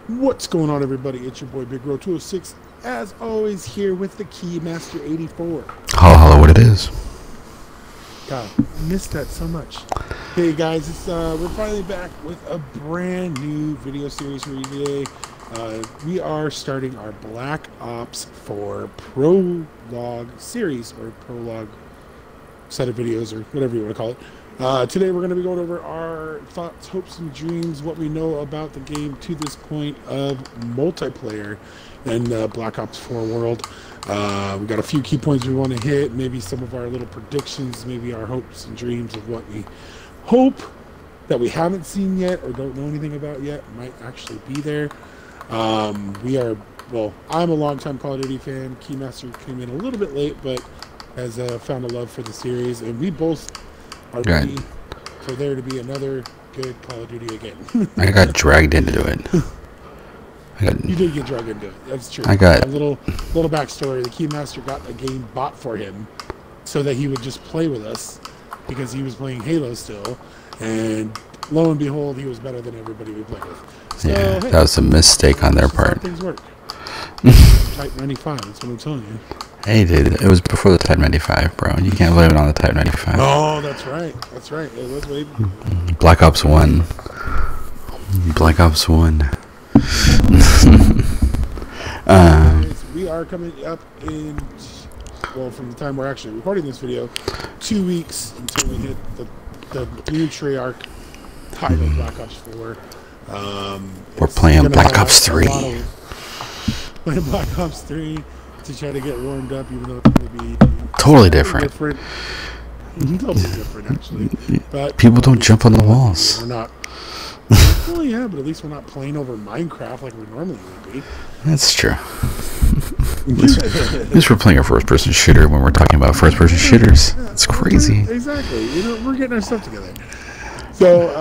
What's going on, everybody? It's your boy Big Bro 206, as always, here with the Keymaster 84. Hello, hello, what it is? God, I missed that so much. Hey guys, we're finally back with a brand new video series for you today. We are starting our Black Ops 4 prologue series, or prologue set of videos, or whatever you want to call it. Today we're going to be going over our thoughts, hopes, and dreams, what we know about the game to this point of multiplayer in Black Ops 4 world. We got a few key points we want to hit, maybe some of our little predictions, maybe our hopes and dreams of what we hope that we haven't seen yet or don't know anything about yet might actually be there. I'm a longtime Call of Duty fan. Keymaster came in a little bit late, but has found a love for the series, and we both are ready for there to be another good Call of Duty again. I got dragged into it. You did get dragged into it. That's true. I got a little backstory. The Keymaster got a game bought for him so that he would just play with us because he was playing Halo still, and lo and behold, he was better than everybody we played with. So, yeah, hey, that was a mistake on their part. Things work. Type 95. That's what I'm telling you. Hey, dude, it was before the Type 95, bro. You can't blame it on the Type 95. Oh, that's right. That's right. It was way. Black Ops 1. Black Ops 1. We are coming up in, from the time we're actually recording this video, 2 weeks until we hit the new Treyarch title, Black Ops 4. We're playing Black Ops 3. Playing Black Ops 3 to try to get warmed up, even though it's going to be totally different. Totally different, actually. But people don't jump on the walls. We're not. Well, yeah, but at least we're not playing over Minecraft like we normally would be. That's true. At least we're playing a first-person shooter when we're talking about first-person shooters. It's crazy. Exactly. We're getting our stuff together. So,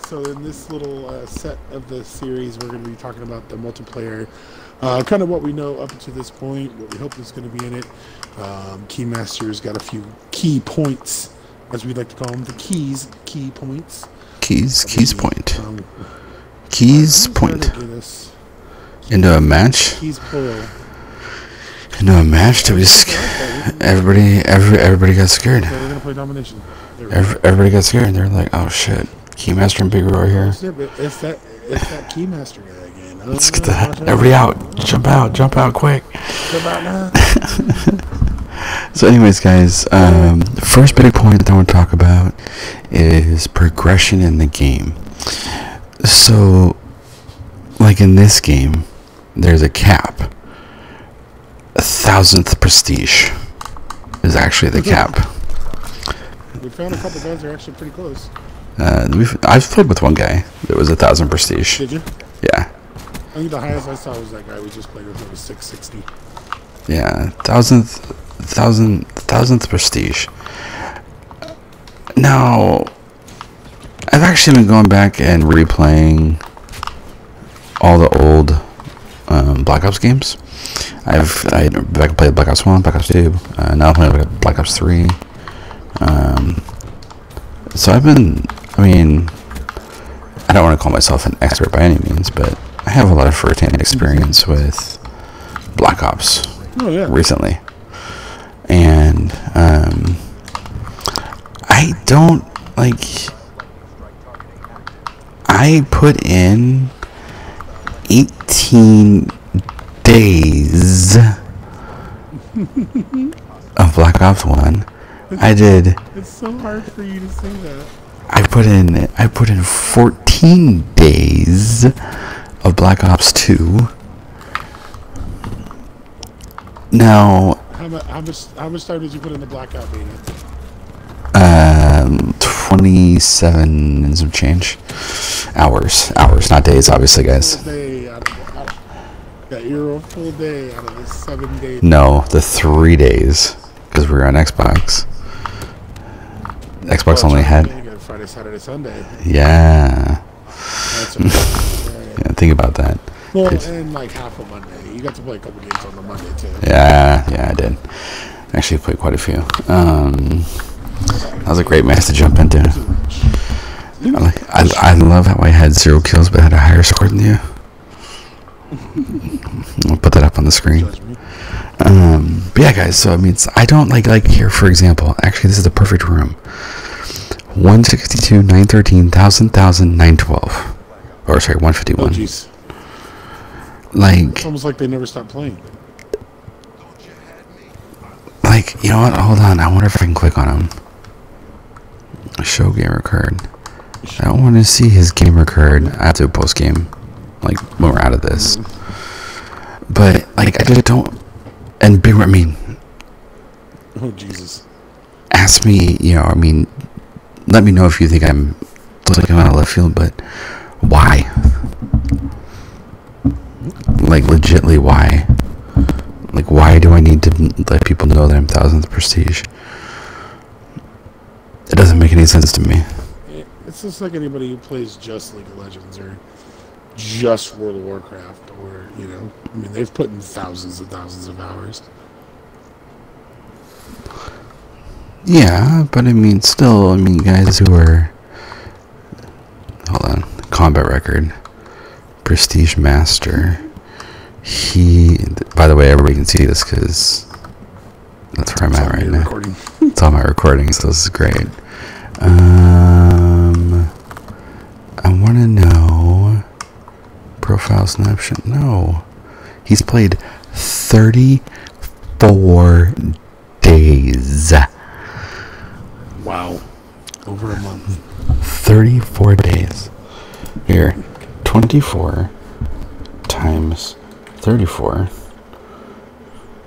so in this little set of the series, we're going to be talking about the multiplayer, kind of what we know up to this point, what we hope is going to be in it. Keymaster's got a few key points, as we like to call them, the key points. Keys point. Into a match. Keys plural. Into a match to be everybody got scared. So we're gonna play domination. Everybody got scared. They're like, "Oh shit, Keymaster and Big Bro are here." It's that Keymaster guy again. Let's get that. Everybody out! Jump out quick! Jump out now. So anyways, guys, the first big point that I want to talk about is progression in the game. So, like in this game, there's a cap. 1,000th prestige is actually the cap. We found a couple guys that are actually pretty close. I've played with one guy that was 1,000 prestige. Did you? Yeah. I think the highest I saw was that guy we just played with. It was 660. Yeah, 1,000th prestige. Now, I've actually been going back and replaying all the old Black Ops games. I played Black Ops 1, Black Ops 2, now I'm playing Black Ops 3. So I don't want to call myself an expert by any means, but I have a lot of first-hand experience with Black Ops. Oh, yeah. Recently, and I put in 18 days of Black Ops 1. I did. It's so hard for you to say that. I put in 14 days of Black Ops 2. Now, how much time did you put in the blackout beta? 27 and some change hours, not days, obviously, guys. You're a full day out of the 7 days. No, the 3 days, because we were on Xbox. Xbox only had Friday, Saturday, Sunday. Yeah. That's right. Yeah, think about that. Well, and like half a Monday. You got to play a couple games on the Monday too. Yeah, I did. Actually played quite a few. That was a great match to jump into. I love how I had 0 kills but had a higher score than you. I'll put that up on the screen. Judge me. But yeah, guys. So I mean, I don't like here. For example, actually, this is the perfect room. 162, 913, 1000, 912. Or sorry, 151. Oh jeez. Like, It's almost like they never stopped playing. like, you know what? Hold on. I wonder if I can click on him. Show gamer card. I don't want to see his gamer card after post game, like when we're out of this. But like, I just don't. And big, I mean, Oh Jesus. ask me. You know, I mean, let me know if you think I'm looking out of left field. But why? Like, legitly, why? Like, why do I need to let people know that I'm 1000th prestige? It doesn't make any sense to me. It's just like anybody who plays just League of Legends or just World of Warcraft, or you know, I mean, they've put in thousands and thousands of hours. Yeah, but I mean, still, I mean, guys who are, hold on, combat record, prestige master. He, by the way, everybody can see this because that's where I'm at right now. Recording. It's all my recordings, so this is great. I want to know profile snapshot. No, he's played 34 days. Wow, over a month. 34 days. Here, 24 times 34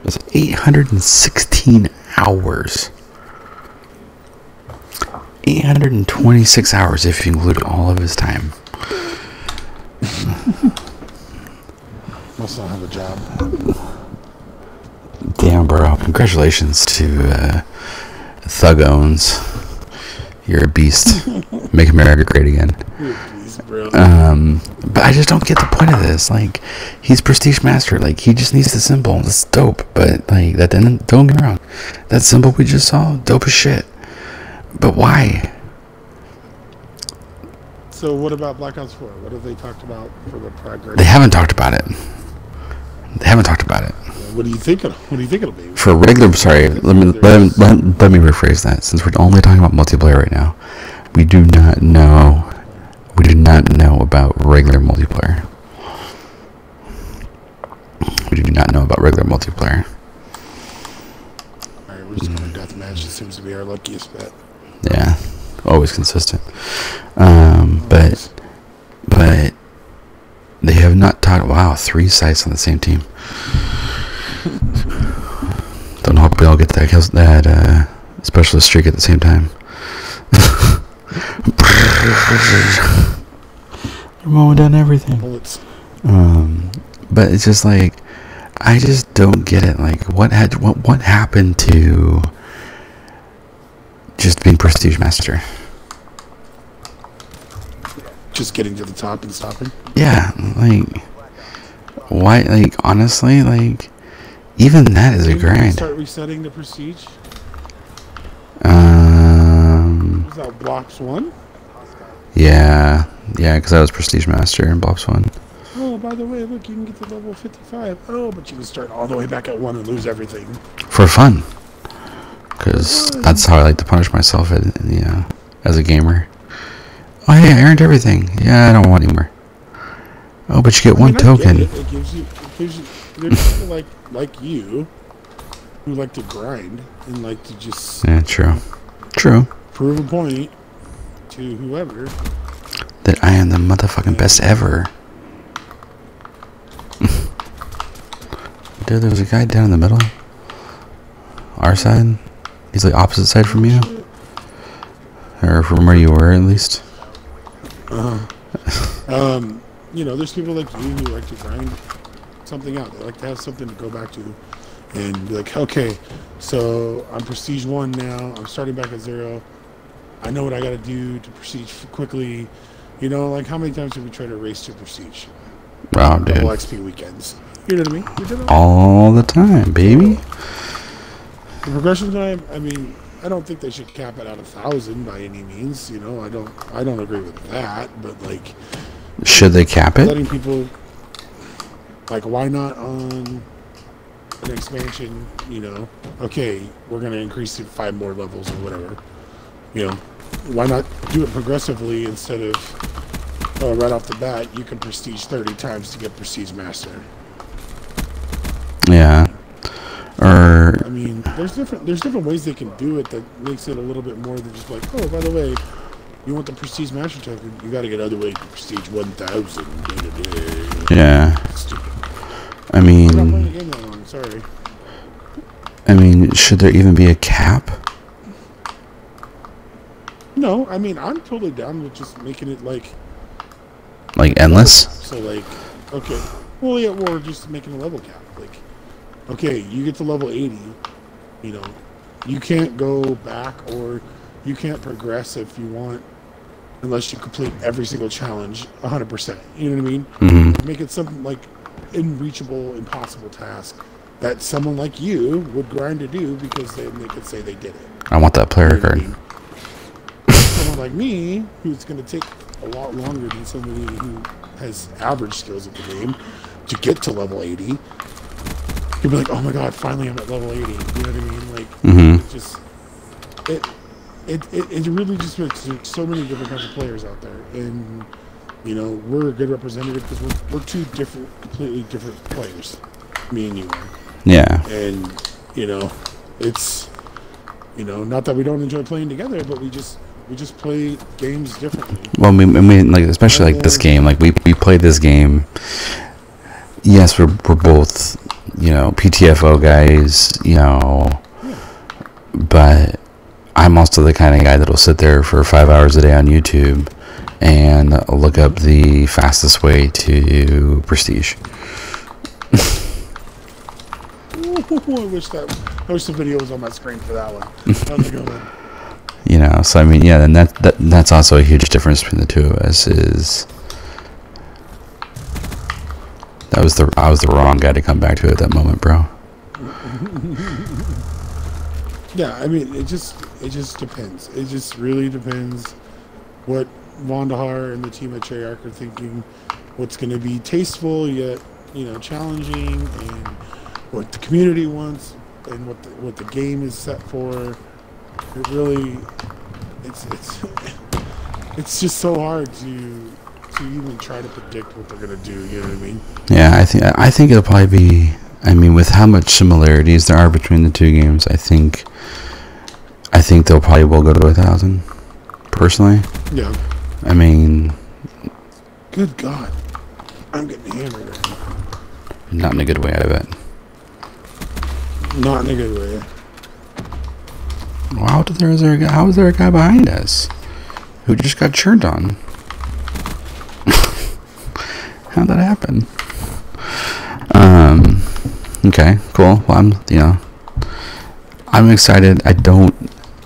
is 816 hours. 826 hours if you include all of his time. Must not have a job. Damn, bro. Congratulations to Thug Owns. You're a beast. Make America great again. Please, bro. But I just don't get the point of this. Like, he's prestige master. Like, he just needs the symbol. That's dope. But like, that didn't. Don't get me wrong. That symbol we just saw, dope as shit. But why? So what about Black Ops 4? What have they talked about for the progress? They haven't talked about it. They haven't talked about it. What do you think? What do you think it'll be? For regular, sorry, let me rephrase that. Since we're only talking about multiplayer right now, we do not know. We do not know about regular multiplayer. We do not know about regular multiplayer. All right, we're just going deathmatch. It seems to be our luckiest bet. Yeah, always consistent. But they have not taught. Wow, 3 sites on the same team. Don't hope we all get that specialist streak at the same time. They're mowing down everything. Bullets. But it's just like, I just don't get it. Like, what happened to just being prestige master? Just getting to the top and stopping. Yeah, like, why? Like, honestly, like, even that is a grind. Start resetting the prestige. Was that Blocks 1? Yeah, because I was prestige master in Blobs 1. Oh, by the way, look, you can get to level 55. Oh, but you can start all the way back at 1 and lose everything. For fun. Because that's how I like to punish myself, as a gamer. Oh, hey, I earned everything. Yeah, I don't want anymore. Oh, but you get one token. It gives you, there's people like you who like to grind and like to just Yeah, true. prove a point to whoever. That I am the motherfucking best ever. Dude, there was a guy down in the middle. Our side. He's like opposite side from you. Or from where you were, at least. You know, there's people like you who like to grind something out. They like to have something to go back to and be like, okay, so I'm prestige 1 now. I'm starting back at 0. I know what I got to do to prestige quickly. You know, like how many times have we tried to race to prestige? Oh, dude. Double XP weekends. You know what I mean? We did it all the time, baby. The progression time, I mean, I don't think they should cap it at 1,000 by any means. You know, I don't agree with that. But like, should they cap it? Letting people, Like, why not on an expansion, okay, we're going to increase it 5 more levels or whatever. Why not do it progressively instead of right off the bat, you can prestige 30 times to get prestige master. Yeah. Or I mean, there's different ways they can do it that makes it a little bit more than just like, oh, by the way, you want the prestige master token, you got to get other way to prestige 1,000. yeah. Stupid. I mean, I'm not playing the game that long. Sorry. I mean, should there even be a cap? No, I mean, I'm totally down with just making it like endless. So like, okay, well yeah, or just making a level cap. Like, okay, you get to level 80, you can't go back or you can't progress if you want unless you complete every single challenge 100%. You know what I mean? Mm-hmm. Make it something like unreachable, impossible task that someone like you would grind to do because then they could say they did it. I want that player card. Someone like me, who's going to take a lot longer than somebody who has average skills at the game to get to level 80, you'll be like, oh my god, finally I'm at level 80. You know what I mean? Like, Mm-hmm. it really just makes so many different kinds of players out there, and we're a good representative because we're two completely different players, me and you are. Yeah. And it's not that we don't enjoy playing together, but we just play games differently. Well, I mean, like, especially like this game, like we played this game. Yes, we're both PTFO guys, Yeah. but I'm also the kind of guy that'll sit there for 5 hours a day on YouTube and look up the fastest way to prestige. I wish the video was on my screen for that one. That was a good one. So I mean, yeah, and that's also a huge difference between the two of us. Is I was the wrong guy to come back to at that moment, bro. Yeah, I mean, it just depends. It just really depends what Vondahar and the team at Treyarch are thinking. What's going to be tasteful yet challenging, and what the community wants, and what the game is set for. It really, it's just so hard to even try to predict what they're gonna do. You know what I mean? Yeah, I think it'll probably be. I mean, with how much similarities there are between the two games, I think they'll probably will go to 1,000. Personally. Yeah. I mean. Good God, I'm getting hammered right now. Not in a good way, I bet. Not in a good way. Wow, how is there a guy behind us who just got churned on? How'd that happen? Okay, cool. Well, I'm excited.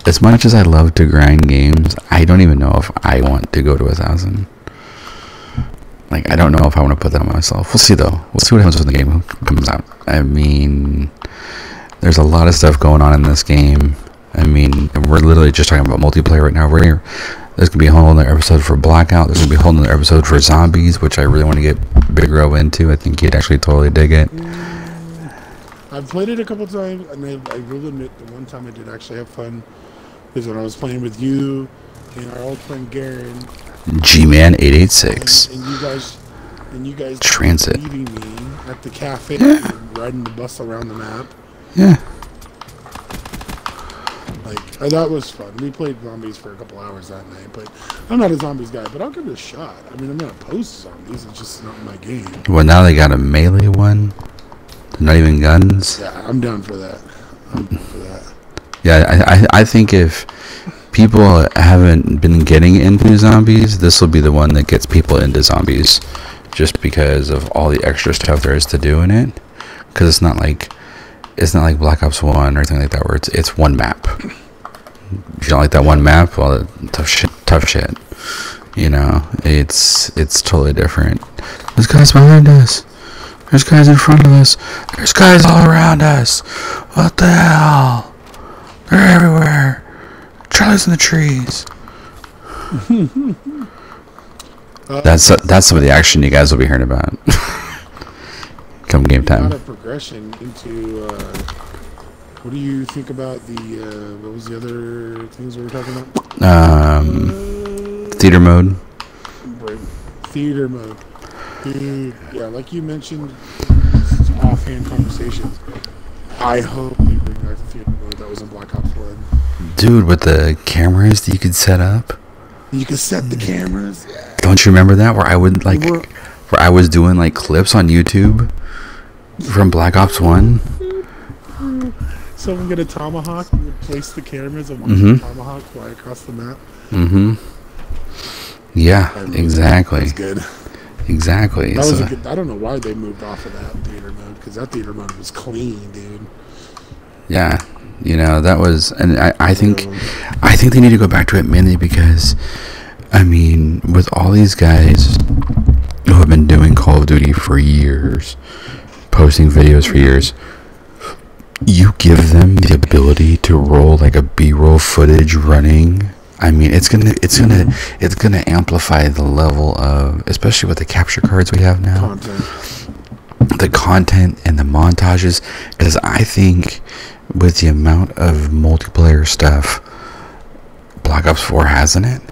As much as I love to grind games, I don't even know if I want to go to 1,000. Like, I don't know if I want to put that on myself. We'll see, though. We'll see what happens when the game comes out. I mean, there's a lot of stuff going on in this game. I mean, we're literally just talking about multiplayer right now. There's going to be a whole other episode for Blackout. There's going to be a whole other episode for Zombies, which I really want to get Big Row into. I think he'd actually totally dig it. I've played it a couple times, and I will admit the one time I did actually have fun is when I was playing with you and our old friend Garen. G-Man 886. And you guys Transit. leaving me at the cafe and riding the bus around the map. Yeah. Like, that was fun. We played Zombies for a couple hours that night, but I'm not a Zombies guy, but I'll give it a shot. I mean, I'm not opposed to Zombies, it's just not my game. Well, now they got a melee one. They're not even guns. Yeah, I'm down for that. Yeah, I think if people haven't been getting into Zombies, this will be the one that gets people into Zombies, just because of all the extra stuff there is to do in it. Because it's not like Black Ops 1 or anything like that, where it's one map. If you don't like that one map, well, tough shit. It's totally different. There's guys behind us. There's guys in front of us. There's guys all around us. What the hell? They're everywhere. Charlie's in the trees. That's some of the action you guys will be hearing about. come game A lot time. of progression into. What do you think about the? What was the other things we were talking about? Theater mode. Theater mode. Dude, yeah, like you mentioned, offhand conversations. I hope they bring back the theater mode that was in Black Ops 1. Dude, with the cameras that you could set up. You could set the cameras. Yeah. Don't you remember that? Where I would like, where I was doing like clips on YouTube from Black Ops 1. Someone get a tomahawk, you would place the cameras and watch the tomahawk fly across the map. Yeah, exactly. That's good. Exactly. That was a good. I don't know why they moved off of that theater mode, because that theater mode was clean, dude. Yeah, you know, that was, and I think they need to go back to it mainly because, I mean, with all these guys who have been doing Call of Duty for years, posting videos for years, you give them the ability to roll like a B-roll footage running. I mean, it's gonna amplify the level of, especially with the capture cards we have now, the content and the montages. Because I think with the amount of multiplayer stuff Black Ops 4 has in it,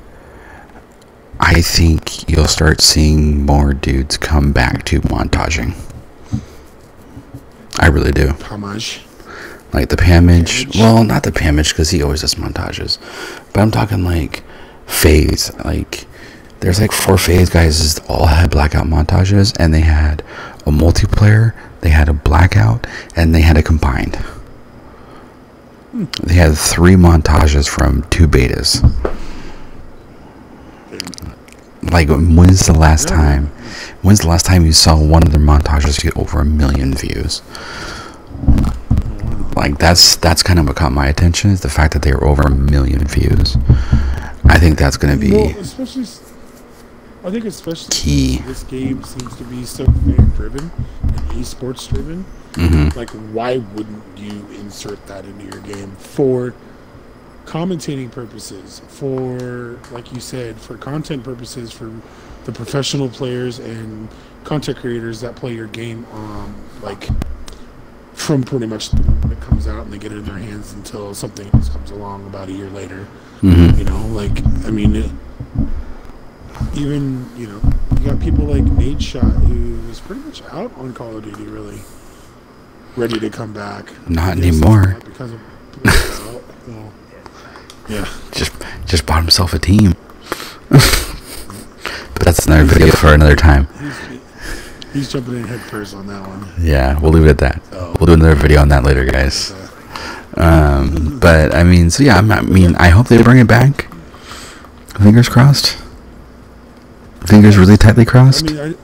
I think you'll start seeing more dudes come back to montaging. I really do. Homage. Like the Pamage. Well, not the Pamage, because he always does montages. But I'm talking like FaZe. Like, there's like 4 FaZe guys that all had blackout montages, and they had a multiplayer, they had a blackout, and they had a combined. They had 3 montages from 2 betas. Like, when's the last time? When's the last time you saw one of their montages get over 1 million views? Like, that's kind of what caught my attention, is the fact that they were over 1 million views. I think that's going to be especially key. This game seems to be so fan driven and eSports driven. Like, why wouldn't you insert that into your game for commentating purposes, for, like you said, for content purposes, for the professional players and content creators that play your game, like, from pretty much when it comes out and they get it in their hands until something else comes along about a year later. You know, like, I mean, even, you know, you got people like Nade Shot, who was pretty much out on Call of Duty, really ready to come back. Not anymore. Because of, well, yeah. Just bought himself a team. But that's another video for another time. He's jumping in head first on that one. Yeah, we'll leave it at that. So, we'll do another video on that later, guys. But I mean, so yeah, I mean, I hope they bring it back. Fingers crossed. Fingers really tightly crossed. I mean,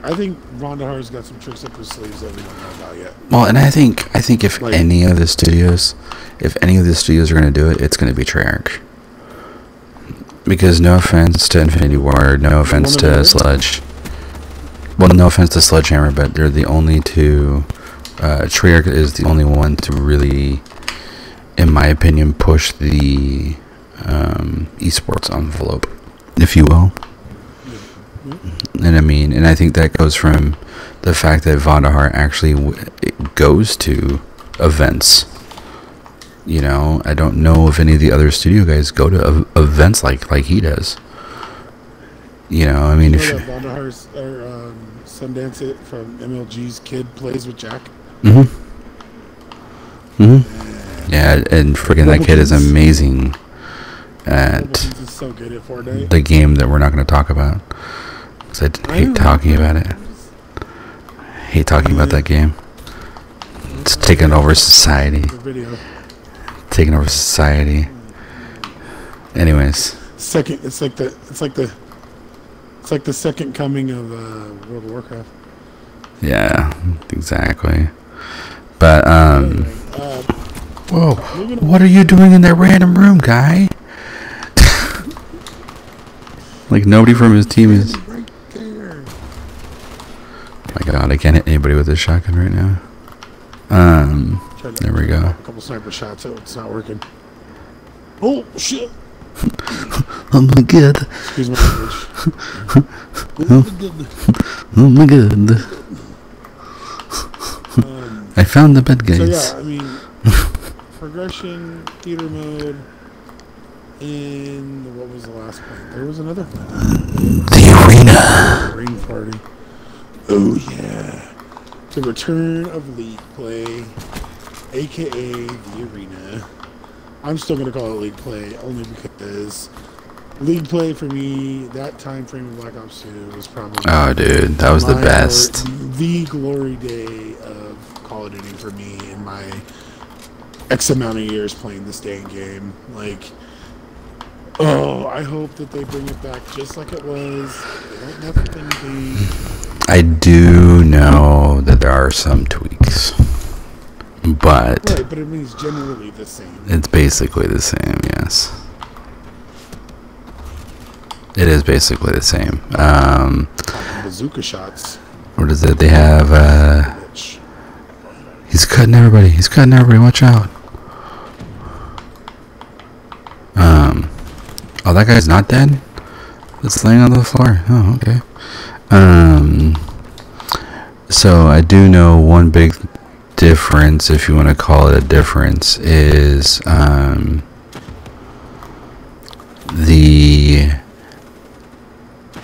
I think Vondahar's got some tricks up his sleeves that we don't know about yet. Well, and I think if like, any of the studios are going to do it, it's going to be Treyarch. Because no offense to Infinity Ward, no offense to Sludge. Well, no offense to Sledgehammer, but they're the only two. Treyarch is the only one to really, in my opinion, push the eSports envelope, if you will. And I mean, and I think that goes from the fact that Vondahar actually goes to events. You know, I don't know if any of the other studio guys go to events like he does. You know, I mean, if Vondahar's Sundance It from MLG's kid plays with Jack. Yeah, and freaking that kid is amazing at so good at Fortnite. The game that we're not going to talk about. Because I hate talking about it. I hate talking about that game. It's taking over society. Taking over society. Anyways. It's like the second coming of World of Warcraft. Yeah, exactly. But whoa! What are you doing in that random room, guy? Like nobody from his team is. Right there. My God, I can't hit anybody with this shotgun right now. There we go. A couple sniper shots, so it's not working. Oh shit! Oh my God! Excuse my language. Oh my goodness. Oh my god. I found the bed, guys. So yeah, I mean, progression, theater mode, and what was the last one? There was another one. The arena. Brain party. Oh yeah. The return of League Play, aka the arena. I'm still gonna call it League Play only because League Play for me, that time frame of Black Ops 2 was probably Dude, that was the best. The glory day of Call of Duty for me in my X amount of years playing this dang game. Like, I hope that they bring it back just like it was. They don't mess with anything. I do know that there are some tweaks, but right, but it means generally the same. It's basically the same, yes. It is basically the same. Bazooka shots. What is it? They have, he's cutting everybody. He's cutting everybody. Watch out. Oh, that guy's not dead? It's laying on the floor. Oh, okay. So I do know one big difference, if you want to call it a difference, is,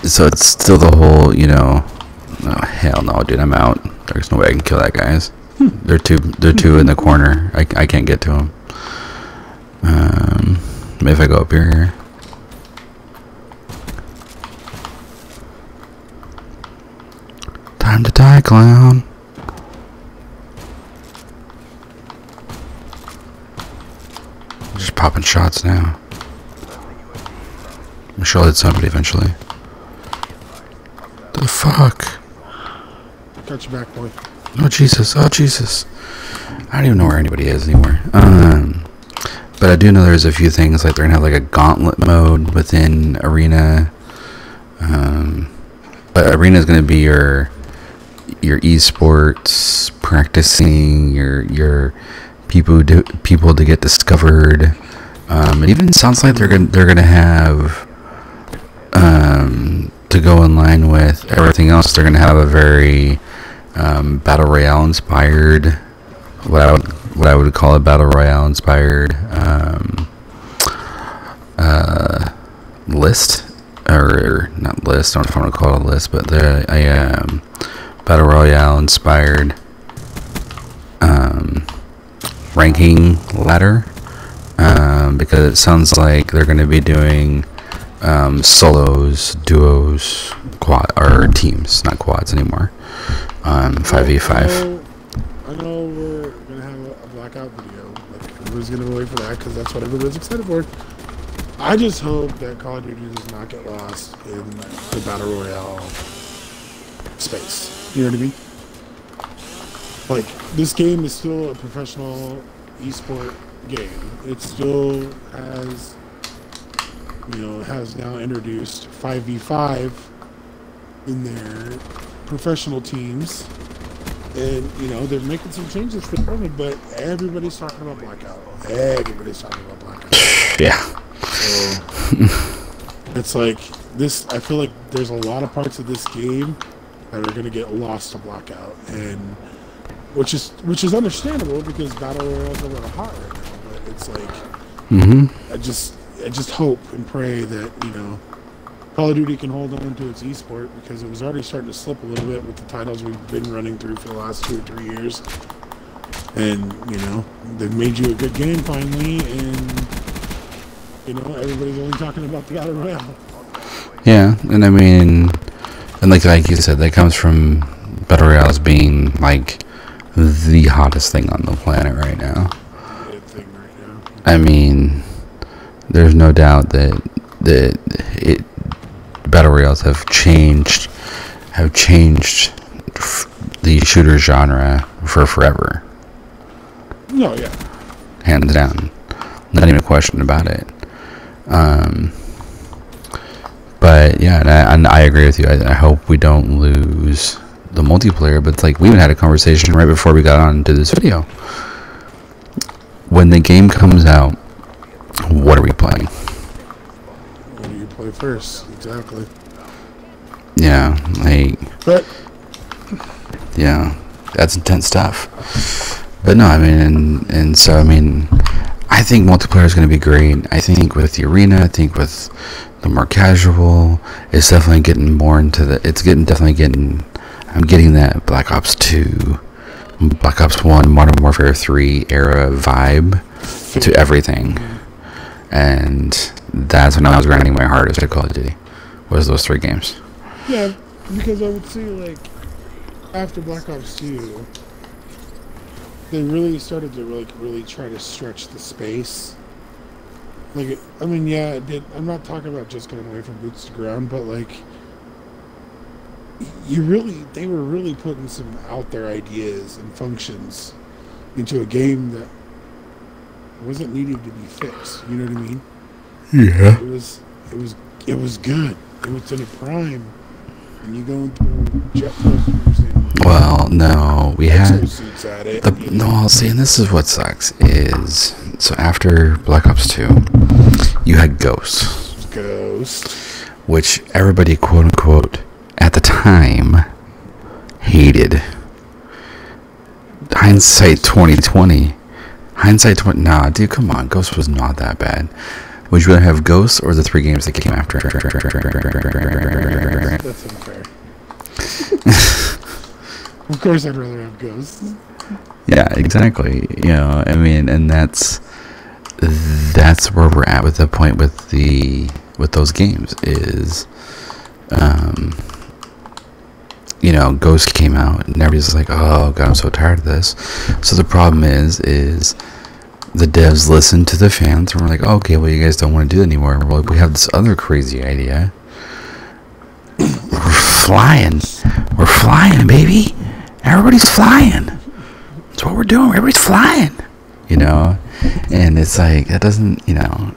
so it's still the whole, you know, oh, hell no, dude, I'm out. There's no way I can kill that, guys. They're two in the corner. I can't get to them. Maybe if I go up here. Time to die, clown. I'm just popping shots now. I'm sure I'll hit somebody eventually. The fuck? Got your back, boy. Oh Jesus! Oh Jesus! I don't even know where anybody is anymore. But I do know there's a few things, like they're gonna have like a gauntlet mode within Arena. But Arena is gonna be your eSports practicing, your people to get discovered. It even sounds like they're gonna have, to go in line with everything else, they're gonna have a very battle royale inspired, what I would call a battle royale inspired list, or not list. I don't know if I want to call it a list, but a battle royale inspired ranking ladder, because it sounds like they're going to be doing solos, duos, quad, or teams, not quads anymore. 5v5. I know we're gonna have a blackout video. Like, everybody's gonna wait for that because that's what everybody's excited for. I just hope that Call of Duty does not get lost in the battle royale space. You know what I mean? Like, this game is still a professional esport game. It still has, has now introduced 5v5 in their professional teams, and they're making some changes for the moment, but everybody's talking about blackout. Everybody's talking about blackout. Yeah. So it's like this. I feel like there's a lot of parts of this game that are going to get lost to blackout, and which is understandable because battle royales are a little hot right now. But it's like, I just hope and pray that Call of Duty can hold on to its esport, because it was already starting to slip a little bit with the titles we've been running through for the last 2 or 3 years. And, they've made you a good game finally, and, everybody's only talking about the Battle Royale. Yeah, and I mean, and like you said, that comes from Battle Royales being, like, the hottest thing on the planet right now. I mean, there's no doubt that battle royales have changed the shooter genre for forever. No, yeah, hands down, not even a question about it. But yeah, and I agree with you. I hope we don't lose the multiplayer. But it's like, we even had a conversation right before we got on to this video. When the game comes out, what are we playing? What do you play first? Exactly. Yeah, like. But Yeah, that's intense stuff. But no, I mean, and so I mean, I think multiplayer is going to be great. I think with the arena, I think with the more casual, it's definitely getting more into the. It's getting definitely getting. I'm getting that Black Ops 2, Black Ops 1, Modern Warfare 3 era vibe to everything, and that's when I was grinding my hardest at Call of Duty. Was those 3 games? Yeah, because I would say like after Black Ops 2. They really started to really try to stretch the space. Like, I mean, yeah, it did. I'm not talking about just going away from boots to ground, but like, they were really putting some out there ideas and functions into a game that wasn't needing to be fixed. You know what I mean? Yeah. It was good. It was in a prime, and you going through jet thrusters and. Well, no, we had at it, no. See, and this is what sucks is so after Black Ops 2, you had Ghost, which everybody quote unquote at the time hated. Hindsight 2020, nah, dude, come on, Ghost was not that bad. Would you rather have Ghost or the 3 games that came after? That's unfair. Of course, I'd rather have Ghosts. Yeah, exactly. You know, I mean, and that's where we're at with the point with those games is, you know, Ghost came out and everybody's like, oh god, I'm so tired of this. So the problem is the devs listened to the fans and were like, oh, okay, well, you guys don't want to do it anymore. We're like, we have this other crazy idea. We're flying, baby. Everybody's flying. That's what we're doing. Everybody's flying. You know? And it's like, that doesn't, you know,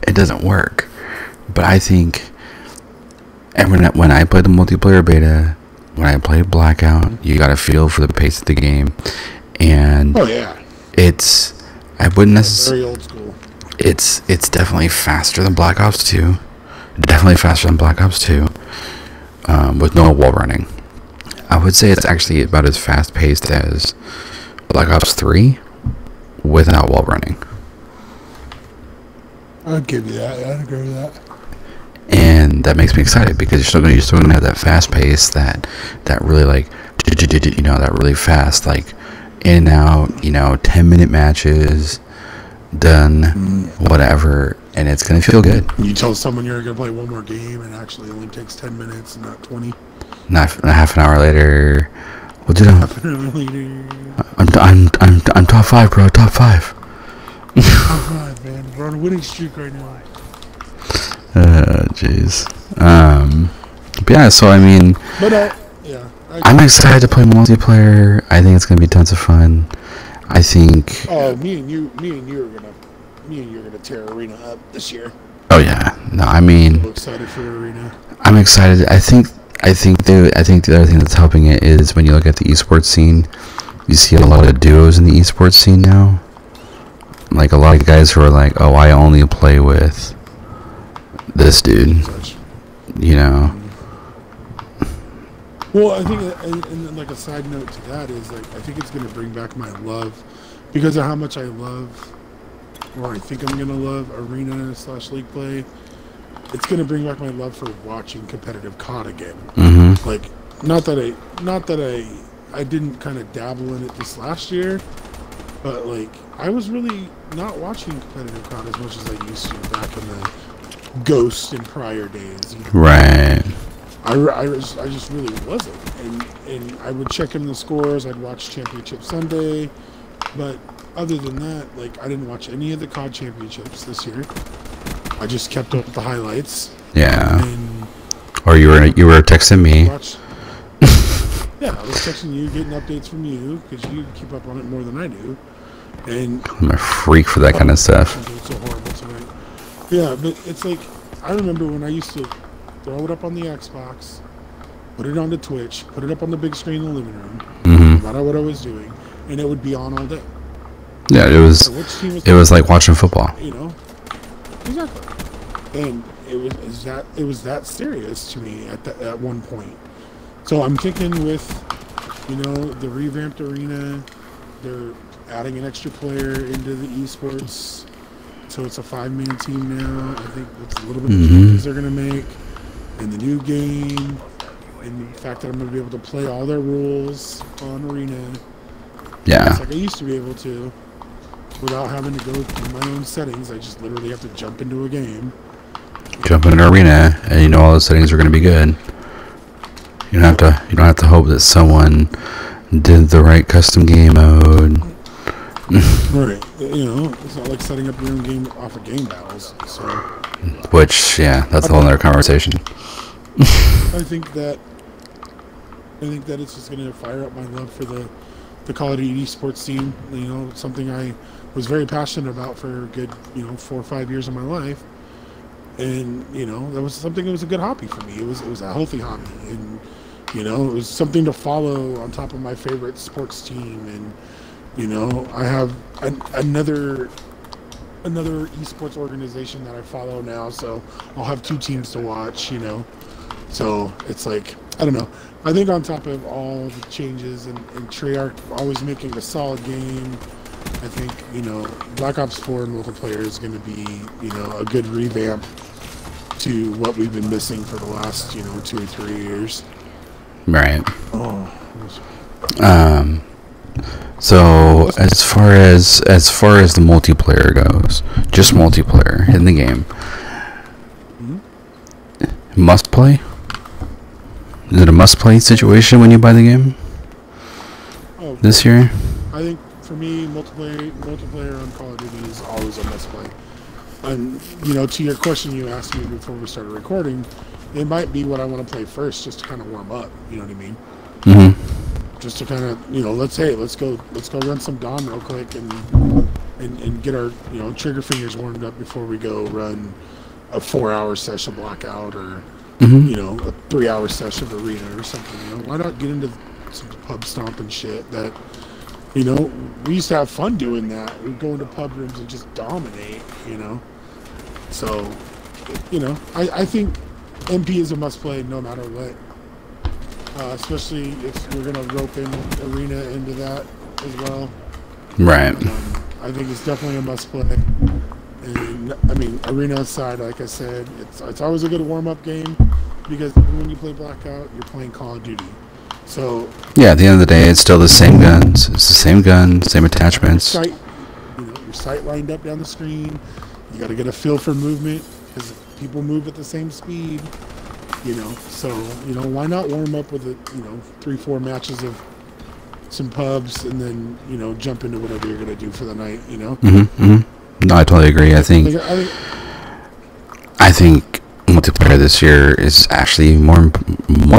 it doesn't work. But I think, and when I played the multiplayer beta, when I played Blackout, you got a feel for the pace of the game. And oh, yeah. I wouldn't necessarily. Very old school. It's definitely faster than Black Ops 2. Definitely faster than Black Ops 2. With no wall running. I would say it's actually about as fast paced as Black Ops 3 without wall running. I'd give you that. I'd agree with that. And that makes me excited because you're still gonna have that fast pace, that really like, you know, that really fast, like in and out, you know, 10-minute matches, done, whatever, and it's gonna feel good. You tell someone you're gonna play one more game and actually only takes 10 minutes, not 20. Not half an hour later. Well, dude, I'm top 5, bro. Top 5. Top 5, man. We're on a winning streak right now. Jeez. But yeah. So I mean, but yeah. I'm excited to play multiplayer. I think it's gonna be tons of fun. I think. Oh, me and you are gonna tear Arena up this year. Oh yeah. No, I mean. I'm excited for Arena. I'm excited. I think the other thing that's helping it is when you look at the eSports scene, you see a lot of duos in the eSports scene now. Like a lot of guys who are like, oh, I only play with this dude. You know. Well, I think, and like a side note to that is like, I think it's gonna bring back my love because of how much I love, or I think I'm gonna love Arena/League play. It's gonna bring back my love for watching competitive COD again. Mm-hmm. Like, not that I didn't kind of dabble in it this last year, but like I was really not watching competitive COD as much as I used to back in the Ghost and prior days. You know? Right. I just really wasn't, and I would check in the scores. I'd watch Championship Sunday, but other than that, like I didn't watch any of the COD championships this year. I just kept up with the highlights. Yeah. Or you were texting me. Yeah, I was texting you, getting updates from you because you keep up on it more than I do. And I'm a freak for that kind of stuff. It's so horrible tonight. Yeah, but it's like I remember when I used to throw it up on the Xbox, put it on the Twitch, put it up on the big screen in the living room, no matter what I was doing, and it would be on all day. Yeah, it was like watching football. You know, exactly. And it was that serious to me at one point. So I'm thinking with You know, the revamped arena, they're adding an extra player into the eSports. So it's a 5-man team now. I think that's a little bit of changes they're going to make in the new game. And the fact that I'm going to be able to play all their rules on arena. Yeah. It's like I used to be able to without having to go through my own settings. I just literally have to jump into a game. Jump in an arena, and you know all the settings are going to be good. You don't have to hope that someone did the right custom game mode. Right. You know, it's not like setting up your own game off of game battles. So. Which, yeah, that's a whole other conversation. I think that it's just going to fire up my love for the Call of Duty esports team. You know, something I was very passionate about for a good 4 or 5 years of my life. And that was something that was a good hobby for me. It was a healthy hobby, and it was something to follow on top of my favorite sports team. And I have another esports organization that I follow now, so I'll have 2 teams to watch. So it's like, I don't know. I think on top of all the changes and Treyarch always making a solid game, I think Black Ops 4 multiplayer is going to be a good revamp to what we've been missing for the last 2 or 3 years. Right. Oh. So as far as the multiplayer goes, just multiplayer in the game, must play. Is it a must play situation when you buy the game this year? I think for me, multiplayer on Call of Duty is always a must play. And to your question you asked me before we started recording, it might be what I want to play first, just to kind of warm up. You know what I mean? Mm-hmm. Just to kind of let's go run some Dawn real quick and get our trigger fingers warmed up before we go run a 4-hour session Blackout or a 3-hour session of Arena or something. Why not get into some pub stomp and shit that we used to have fun doing that. We'd go into pub rooms and just dominate, So, I think MP is a must-play no matter what. Especially if we're going to rope in Arena into that as well. Right. I think it's definitely a must-play. And, I mean, Arena aside, like I said, it's always a good warm-up game because when you play Blackout, you're playing Call of Duty. So yeah, at the end of the day, it's still the same guns. It's the same gun, same attachments. Your sight lined up down the screen. You got to get a feel for movement because people move at the same speed. So why not warm up with 3-4 matches of some pubs and then jump into whatever you're gonna do for the night. No, I totally agree. I think multiplayer this year is actually more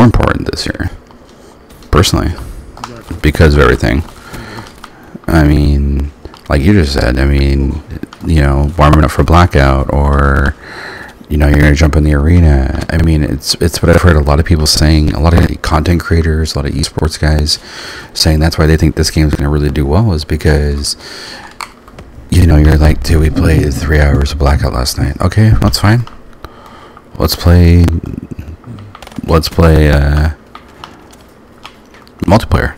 important this year. Personally, because of everything. I mean, like you just said, warming up for Blackout or, you're going to jump in the arena. I mean, it's what I've heard a lot of people saying, a lot of content creators, a lot of esports guys saying that's why they think this game's going to really do well is because, you're like, dude, we played 3 hours of Blackout last night. Okay, that's fine. Let's play multiplayer.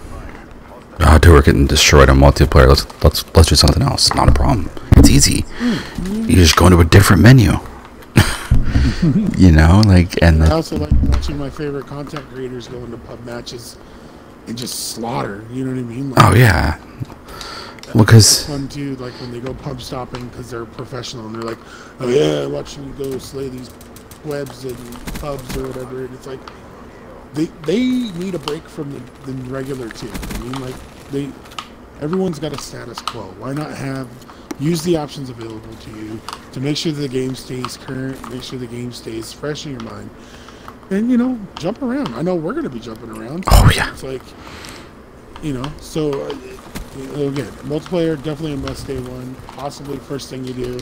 Oh, dude, we're getting destroyed on multiplayer. Let's do something else. Not a problem. It's easy. You just go into a different menu. And I also like watching my favorite content creators go into pub matches and just slaughter. You know what I mean? Like, oh yeah. Well, because fun too. Like when they go pub stopping because they're professional and they're like, oh yeah, watching you go slay these webs and pubs or whatever. And it's like they need a break from the regular team. I mean, like everyone's got a status quo. Why not use the options available to you to make sure the game stays current, make sure the game stays fresh in your mind, and jump around. I know we're going to be jumping around. Oh yeah. It's like, so again, multiplayer definitely a must-stay one, possibly first thing you do,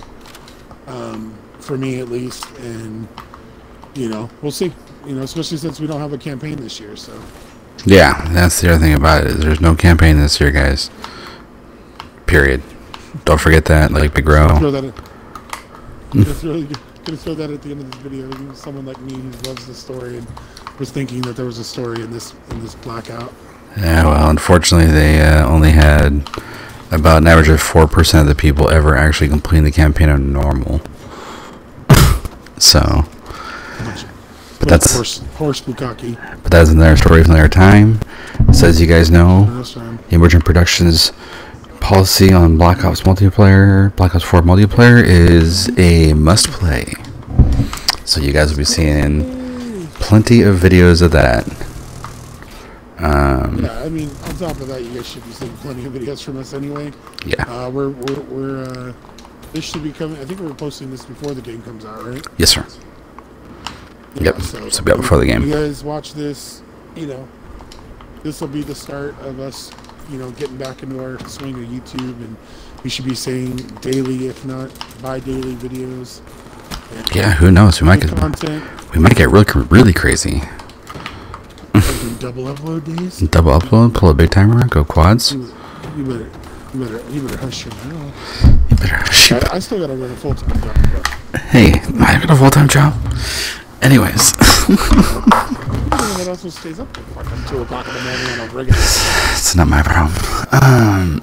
for me at least, and we'll see. Especially since we don't have a campaign this year, so. Yeah, that's the other thing about it is there's no campaign this year, guys. Period. Don't forget that, like Big Bro. It's really good. Gonna throw that at the end of this video. Someone like me who loves the story and was thinking that there was a story in this Blackout. Yeah, well, unfortunately, they only had about an average of 4% of the people ever actually completing the campaign on normal. So, but that's horse bukkake. But that's another story for another time. So as you guys know, the Emergent Productions policy on Black Ops multiplayer, Black Ops 4 multiplayer, is a must-play. So you guys will be seeing plenty of videos of that. Yeah, I mean, on top of that, you guys should be seeing plenty of videos from us anyway. Yeah. We're this should be coming. I think we're posting this before the game comes out, right? Yes, sir. Yeah, Yep. So be out before the game. You guys watch this. You know, this will be the start of us. You know, getting back into our swing of YouTube, and we should be saying daily, if not bi-daily, videos. Yeah, who knows? We might get really crazy. Double upload days. Double upload. Pull a big timer. Go quads. You better hush your mouth. You better hush. I still gotta run a full-time job. Hey, I got a full-time job. Anyways. That also stays up until 2 o'clock in the morning on a regular. It's not my problem.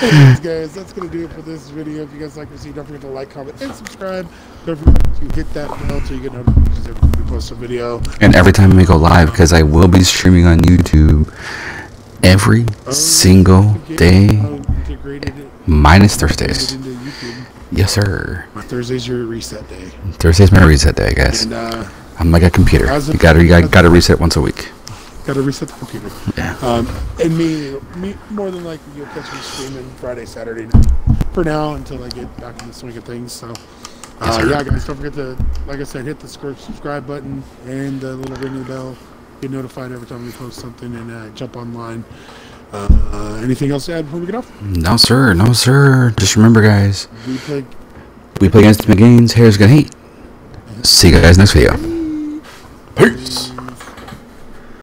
Anyways, guys, that's gonna do it for this video. If you guys like to see, don't forget to like, comment, and subscribe. Don't forget to hit that bell so you get notifications every time we post a video. And every time we go live, because I will be streaming on YouTube every single day, minus Thursdays. Yes, sir. Thursday's your reset day. Thursday's my reset day, guys. And, I'm like a computer. You gotta reset once a week. Gotta reset the computer. Yeah. And me, more than likely, you'll catch me streaming Friday, Saturday night. For now, until I get back in the swing of things. So, yeah, guys, don't forget to, like I said, hit the subscribe button and the little ring of the bell. Get notified every time we post something, and jump online. Anything else to add before we get off? No, sir. No, sir. Just remember, guys. We play against the gains. Hair's gonna hate. See you guys next video. Peace.